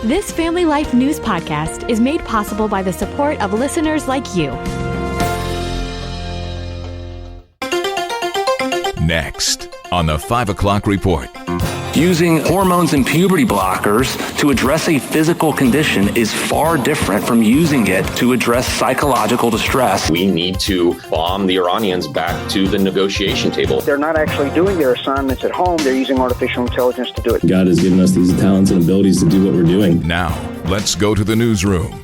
This Family Life News podcast is made possible by the support of listeners like you. Next on the 5 o'clock report. Using hormones and puberty blockers to address a physical condition is far different from using it to address psychological distress. We need to bomb the Iranians back to the negotiation table. They're not actually doing their assignments at home. They're using artificial intelligence to do it. God has given us these talents and abilities to do what we're doing. Now, let's go to the newsroom.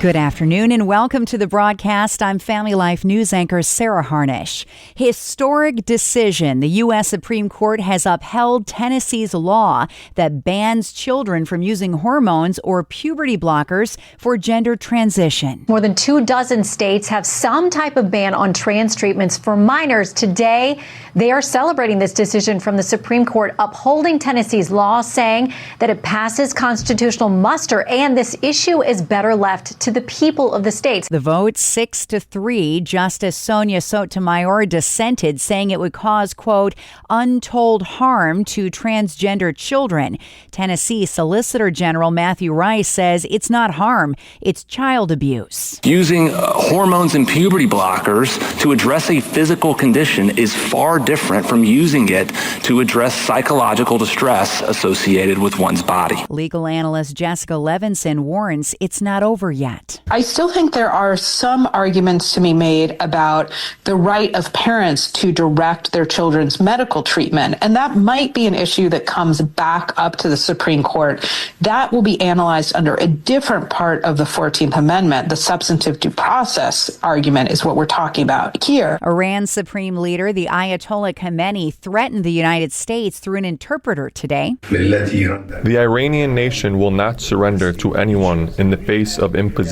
Good afternoon and welcome to the broadcast. I'm Family Life News anchor Sarah Harnish. Historic decision. The U.S. Supreme Court has upheld Tennessee's law that bans children from using hormones or puberty blockers for gender transition. More than 24 states have some type of ban on trans treatments for minors. Today, they are celebrating this decision from the Supreme Court, upholding Tennessee's law, saying that it passes constitutional muster and this issue is better left to the people of the states. The vote 6-3. Justice Sonia Sotomayor dissented, saying it would cause, quote, untold harm to transgender children. Tennessee Solicitor General Matthew Rice says it's not harm, it's child abuse. Using hormones and puberty blockers to address a physical condition is far different from using it to address psychological distress associated with one's body. Legal analyst Jessica Levinson warns it's not over yet. I still think there are some arguments to be made about the right of parents to direct their children's medical treatment, and that might be an issue that comes back up to the Supreme Court. That will be analyzed under a different part of the 14th Amendment. The substantive due process argument is what we're talking about here. Iran's supreme leader, the Ayatollah Khamenei, threatened the United States through an interpreter today. The Iranian nation will not surrender to anyone in the face of imposition.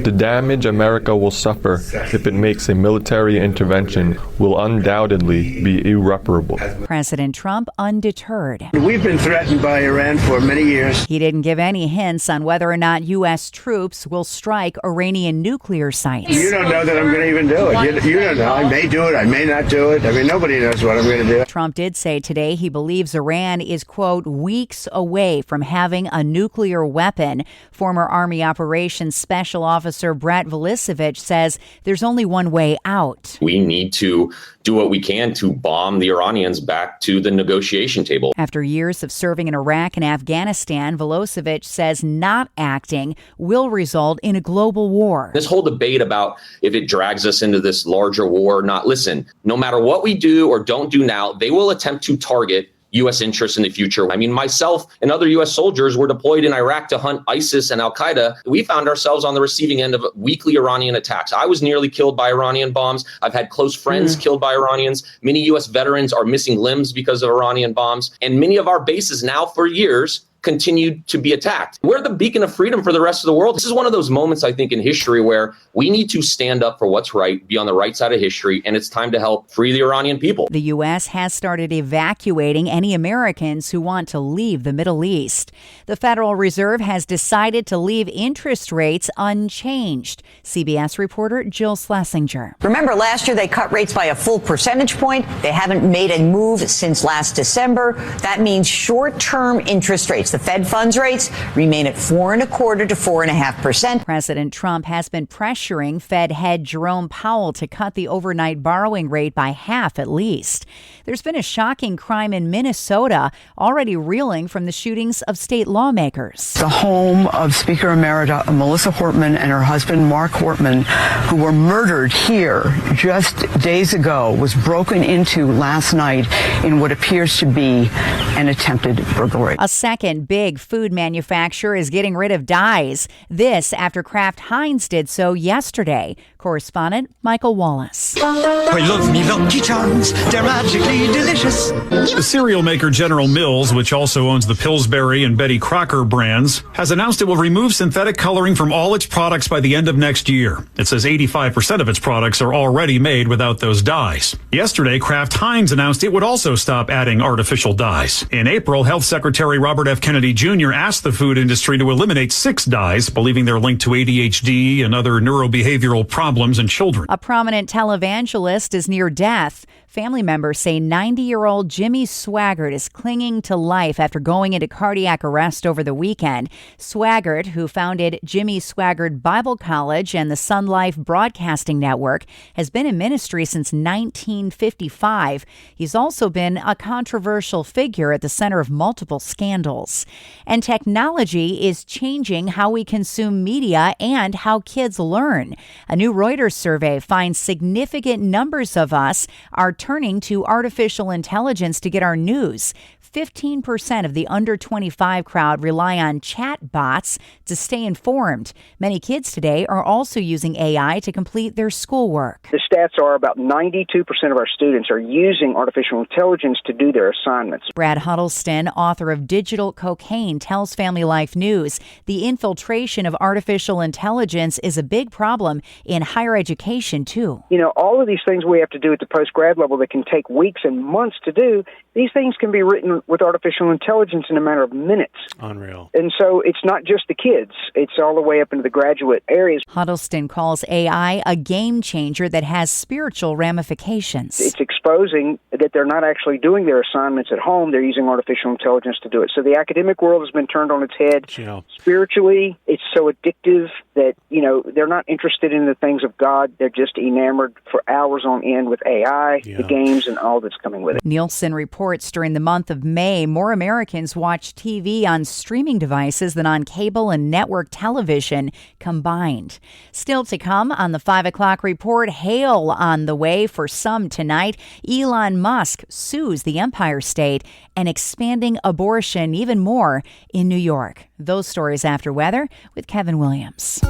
The damage America will suffer if it makes a military intervention will undoubtedly be irreparable. President Trump undeterred. We've been threatened by Iran for many years. He didn't give any hints on whether or not U.S. troops will strike Iranian nuclear sites. You don't know that I'm going to even do it. You don't know. I may do it. I may not do it. I mean, nobody knows what I'm going to do. Trump did say today he believes Iran is, quote, weeks away from having a nuclear weapon. Former Army Operations Special Officer Brett Velisevich says there's only one way out. We need to do what we can to bomb the Iranians back to the negotiation table. After years of serving in Iraq and Afghanistan, Velisevich says not acting will result in a global war. This whole debate about if it drags us into this larger war or not, listen, no matter what we do or don't do now, they will attempt to target U.S. interests in the future. I mean, myself and other U.S. soldiers were deployed in Iraq to hunt ISIS and al-Qaeda. We found ourselves on the receiving end of weekly Iranian attacks. I was nearly killed by Iranian bombs. I've had close friends killed by Iranians. Many U.S. veterans are missing limbs because of Iranian bombs. And many of our bases now for years continued to be attacked. We're the beacon of freedom for the rest of the world. This is one of those moments, I think, in history where we need to stand up for what's right, be on the right side of history, and it's time to help free the Iranian people. The U.S. has started evacuating any Americans who want to leave the Middle East. The Federal Reserve has decided to leave interest rates unchanged. CBS reporter Jill Schlesinger. Remember, last year they cut rates by a full percentage point. They haven't made a move since last December. That means short-term interest rates, the Fed funds rates, remain at 4.25% to 4.5%. President Trump has been pressuring Fed head Jerome Powell to cut the overnight borrowing rate by half at least. There's been a shocking crime in Minnesota, already reeling from the shootings of state lawmakers. The home of Speaker Emerita Melissa Hortman and her husband Mark Hortman, who were murdered here just days ago, was broken into last night in what appears to be an attempted burglary. A second big food manufacturer is getting rid of dyes. This after Kraft Heinz did so yesterday. Correspondent Michael Wallace. I love me Lucky Charms. They're magically delicious. The cereal maker General Mills, which also owns the Pillsbury and Betty Crocker brands, has announced it will remove synthetic coloring from all its products by the end of next year. It says 85% of its products are already made without those dyes. Yesterday, Kraft Heinz announced it would also stop adding artificial dyes. In April, Health Secretary Robert F. Kennedy Kennedy Jr. asked the food industry to eliminate 6 dyes, believing they're linked to ADHD and other neurobehavioral problems in children. A prominent televangelist is near death. Family members say 90-year-old Jimmy Swaggart is clinging to life after going into cardiac arrest over the weekend. Swaggart, who founded Jimmy Swaggart Bible College and the Sun Life Broadcasting Network, has been in ministry since 1955. He's also been a controversial figure at the center of multiple scandals. And technology is changing how we consume media and how kids learn. A new Reuters survey finds significant numbers of us are turning to artificial intelligence to get our news. 15% of the under 25 crowd rely on chat bots to stay informed. Many kids today are also using AI to complete their schoolwork. The stats are about 92% of our students are using artificial intelligence to do their assignments. Brad Huddleston, author of Digital Cocaine, tells Family Life News the infiltration of artificial intelligence is a big problem in higher education, too. You know, all of these things we have to do at the post-grad level that can take weeks and months to do, these things can be written with artificial intelligence in a matter of minutes. Unreal. And so it's not just the kids. It's all the way up into the graduate areas. Huddleston calls AI a game changer that has spiritual ramifications. It's exposing that they're not actually doing their assignments at home. They're using artificial intelligence to do it. So the academic world has been turned on its head. Spiritually, it's so addictive that, you know, they're not interested in the things of God. They're just enamored for hours on end with AI, the games, and all that's coming with it. Nielsen reports during the month of May, more Americans watch TV on streaming devices than on cable and network television combined. Still to come on the 5 o'clock report, hail on the way for some tonight. Elon Musk sues the Empire State and expanding abortion even more in New York. Those stories after weather with Kevin Williams.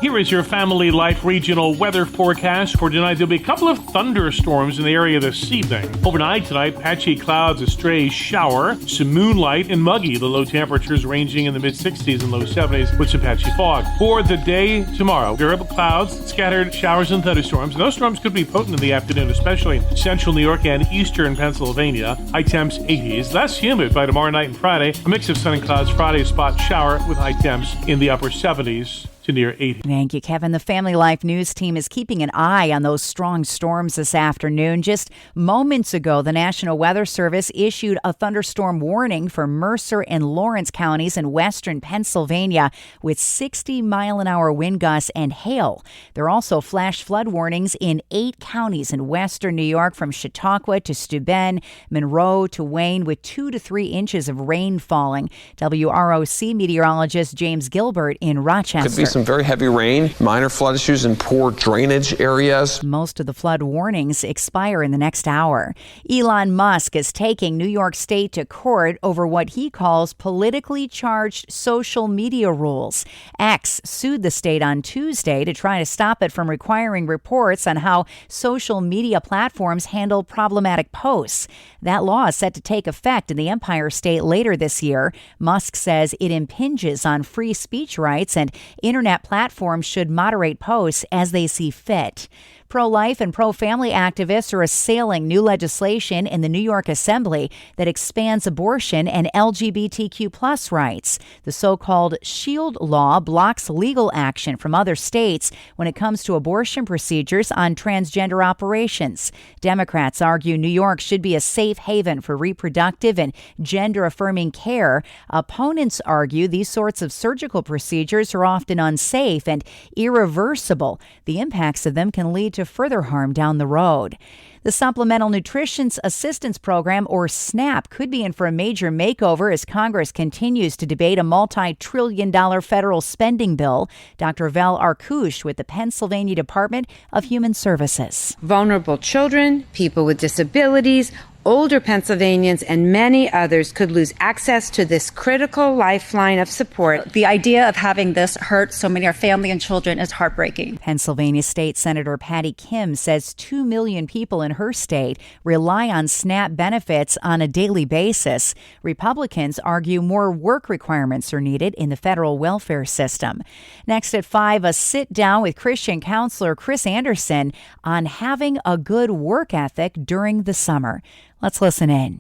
Here is your Family Life regional weather forecast for tonight. There'll be a couple of thunderstorms in the area this evening. Overnight tonight, patchy clouds, a stray shower, some moonlight and muggy. The low temperatures ranging in the mid-60s and low 70s with some patchy fog. For the day tomorrow, variable clouds, scattered showers and thunderstorms. And those storms could be potent in the afternoon, especially in central New York and eastern Pennsylvania. High temps 80s. Less humid by tomorrow night and Friday. A mix of sun and clouds. Friday, a spot shower with high temps in the upper 70s. To near 80. Thank you, Kevin. The Family Life News team is keeping an eye on those strong storms this afternoon. Just moments ago, the National Weather Service issued a thunderstorm warning for Mercer and Lawrence counties in western Pennsylvania with 60-mile-an-hour wind gusts and hail. There are also flash flood warnings in 8 counties in western New York from Chautauqua to Steuben, Monroe to Wayne with 2 to 3 inches of rain falling. WROC meteorologist James Gilbert in Rochester. Could be some very heavy rain, minor flood issues in poor drainage areas. Most of the flood warnings expire in the next hour. Elon Musk is taking New York State to court over what he calls politically charged social media rules. X sued the state on Tuesday to try to stop it from requiring reports on how social media platforms handle problematic posts. That law is set to take effect in the Empire State later this year. Musk says it impinges on free speech rights and internet platforms should moderate posts as they see fit. Pro-life and pro-family activists are assailing new legislation in the New York Assembly that expands abortion and LGBTQ+ rights. The so-called SHIELD law blocks legal action from other states when it comes to abortion procedures on transgender operations. Democrats argue New York should be a safe haven for reproductive and gender-affirming care. Opponents argue these sorts of surgical procedures are often unsafe and irreversible. The impacts of them can lead to further harm down the road. The Supplemental Nutrition Assistance Program, or SNAP, could be in for a major makeover as Congress continues to debate a multi-trillion-dollar federal spending bill. Dr. Val Arkush with the Pennsylvania Department of Human Services. Vulnerable children, people with disabilities, older Pennsylvanians, and many others could lose access to this critical lifeline of support. The idea of having this hurt so many of our family and children is heartbreaking. Pennsylvania State Senator Patty Kim says 2 million people in her state rely on SNAP benefits on a daily basis. Republicans argue more work requirements are needed in the federal welfare system. Next at 5, a sit-down with Christian counselor Chris Anderson on having a good work ethic during the summer. Let's listen in.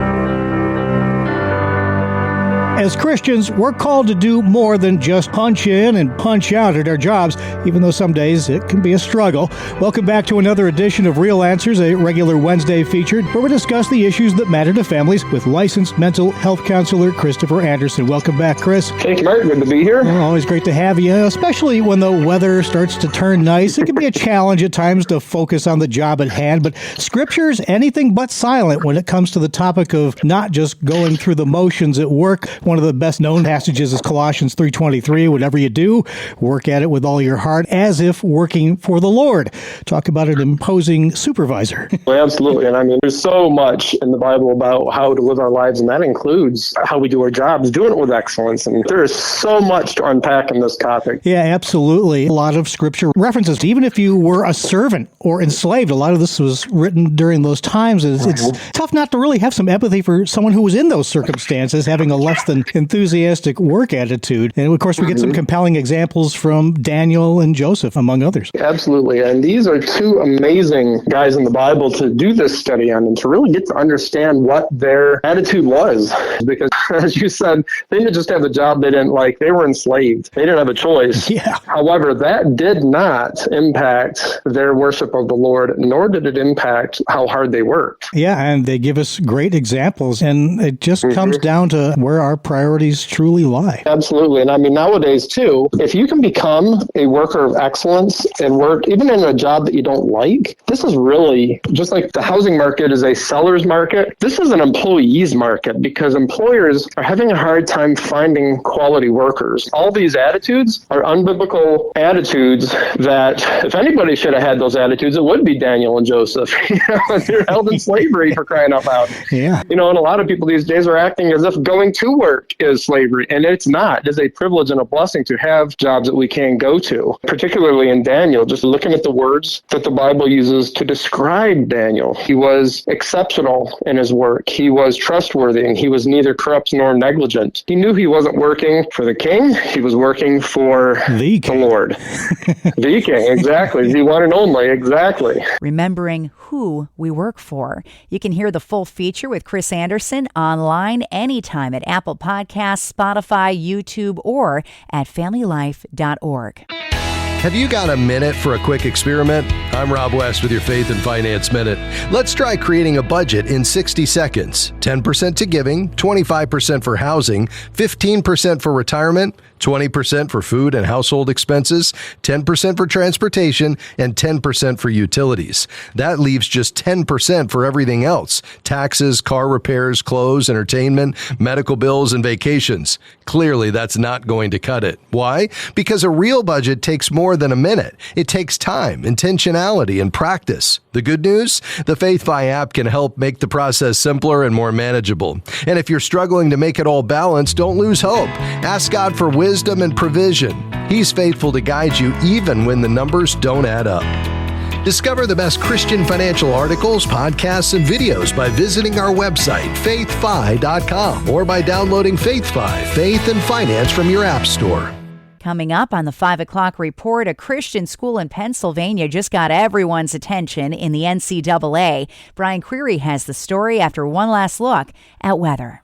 As Christians, we're called to do more than just punch in and punch out at our jobs, even though some days it can be a struggle. Welcome back to another edition of Real Answers, a regular Wednesday featured, where we discuss the issues that matter to families with licensed mental health counselor Christopher Anderson. Welcome back, Chris. Thank you, Mark. Good to be here. Well, always great to have you, especially when the weather starts to turn nice. It can be a challenge at times to focus on the job at hand, but Scripture's anything but silent when it comes to the topic of not just going through the motions at work. One of the best known passages is Colossians 3:23. Whatever you do, work at it with all your heart, as if working for the Lord. Talk about an imposing supervisor. Well, absolutely. And I mean, there's so much in the Bible about how to live our lives, and that includes how we do our jobs, doing it with excellence. And there is so much to unpack in this topic. Yeah, absolutely. A lot of Scripture references, even if you were a servant or enslaved, a lot of this was written during those times. It's tough not to really have some empathy for someone who was in those circumstances, having a less than enthusiastic work attitude. And of course, we get some compelling examples from Daniel and Joseph, among others. Absolutely. And these are two amazing guys in the Bible to do this study on and to really get to understand what their attitude was. Because, as you said, they didn't just have a job they didn't like. They were enslaved. They didn't have a choice. Yeah. However, that did not impact their worship of the Lord, nor did it impact how hard they worked. Yeah, and they give us great examples. And it just comes down to where our priorities truly lie. Absolutely. And I mean, nowadays, too, if you can become a worker of excellence and work even in a job that you don't like, this is really just like the housing market is a seller's market. This is an employee's market because employers are having a hard time finding quality workers. All these attitudes are unbiblical attitudes that if anybody should have had those attitudes, it would be Daniel and Joseph. They're held in slavery, for crying out loud. Yeah. And a lot of people these days are acting as if going to work is slavery, and it's not. It is a privilege and a blessing to have jobs that we can go to, particularly in Daniel. Just looking at the words that the Bible uses to describe Daniel. He was exceptional in his work. He was trustworthy, and he was neither corrupt nor negligent. He knew he wasn't working for the king. He was working for the Lord. The king, exactly. The one and only, exactly. Remembering who we work for. You can hear the full feature with Chris Anderson online anytime at Apple Podcasts, Spotify, YouTube, or at familylife.org. Have you got a minute for a quick experiment? I'm Rob West with your Faith and Finance Minute. Let's try creating a budget in 60 seconds. 10% to giving, 25% for housing, 15% for retirement, 20% for food and household expenses, 10% for transportation, and 10% for utilities. That leaves just 10% for everything else: taxes, car repairs, clothes, entertainment, medical bills, and vacations. Clearly, that's not going to cut it. Why? Because a real budget takes more than a minute. It takes time, intentionality, and practice. The good news? The FaithFi app can help make the process simpler and more manageable. And if you're struggling to make it all balanced, don't lose hope. Ask God for wisdom and provision. He's faithful to guide you even when the numbers don't add up. Discover the best Christian financial articles, podcasts, and videos by visiting our website, faithfi.com, or by downloading FaithFi, Faith and Finance from your app store. Coming up on the 5 o'clock report, a Christian school in Pennsylvania just got everyone's attention in the NCAA. Brian Creary has the story after one last look at weather.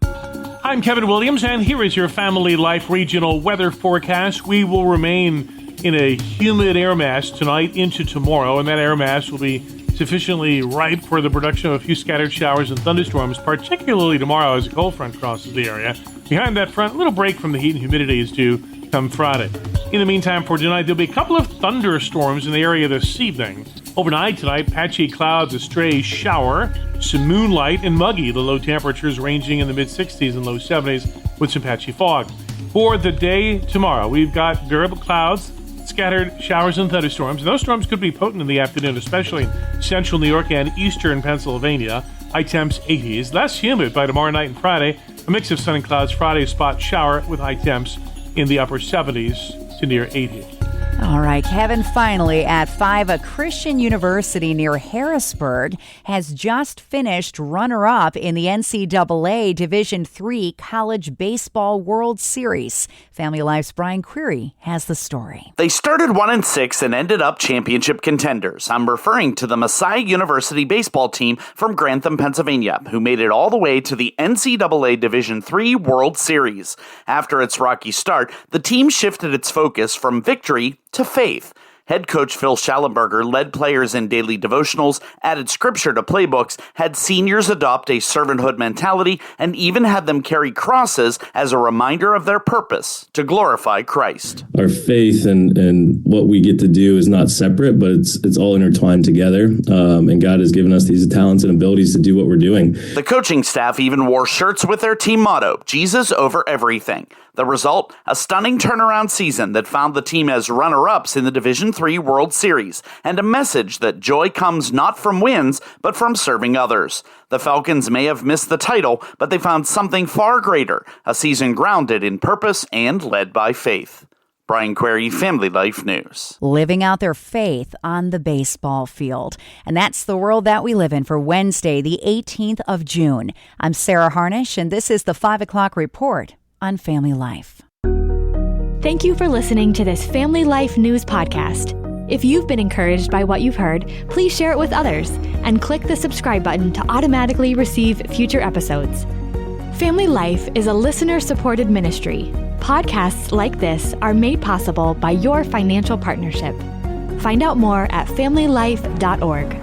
I'm Kevin Williams, and here is your Family Life regional weather forecast. We will remain in a humid air mass tonight into tomorrow, and that air mass will be sufficiently ripe for the production of a few scattered showers and thunderstorms, particularly tomorrow as a cold front crosses the area. Behind that front, a little break from the heat and humidity is due come Friday. In the meantime, for tonight, there'll be a couple of thunderstorms in the area this evening. Overnight tonight, patchy clouds, a stray shower, some moonlight, and muggy. The low temperatures ranging in the mid-60s and low 70s with some patchy fog. For the day tomorrow, we've got variable clouds, scattered showers and thunderstorms. And those storms could be potent in the afternoon, especially in central New York and eastern Pennsylvania. High temps 80s. Less humid by tomorrow night and Friday. A mix of sun and clouds. Friday, a spot shower with high temps in the upper 70s to near 80. Oh, All right, Kevin, finally at 5, a Christian university near Harrisburg has just finished runner-up in the NCAA Division III College Baseball World Series. Family Life's Brian Query has the story. They started 1-6 and ended up championship contenders. I'm referring to the Messiah University baseball team from Grantham, Pennsylvania, who made it all the way to the NCAA Division III World Series. After its rocky start, the team shifted its focus from victory to faith. Head coach Phil Schallenberger led players in daily devotionals, added scripture to playbooks, had seniors adopt a servanthood mentality, and even had them carry crosses as a reminder of their purpose to glorify Christ. Our faith and what we get to do is not separate, but it's all intertwined together. And God has given us these talents and abilities to do what we're doing. The coaching staff even wore shirts with their team motto, Jesus over everything. The result, a stunning turnaround season that found the team as runner-ups in the Division III World Series, and a message that joy comes not from wins, but from serving others. The Falcons may have missed the title, but they found something far greater, a season grounded in purpose and led by faith. Brian Query, Family Life News. Living out their faith on the baseball field. And that's the world that we live in for Wednesday, the 18th of June. I'm Sarah Harnish, and this is the 5 o'clock report on Family Life. Thank you for listening to this Family Life News podcast. If you've been encouraged by what you've heard, please share it with others and click the subscribe button to automatically receive future episodes. Family Life is a listener-supported ministry. Podcasts like this are made possible by your financial partnership. Find out more at familylife.org.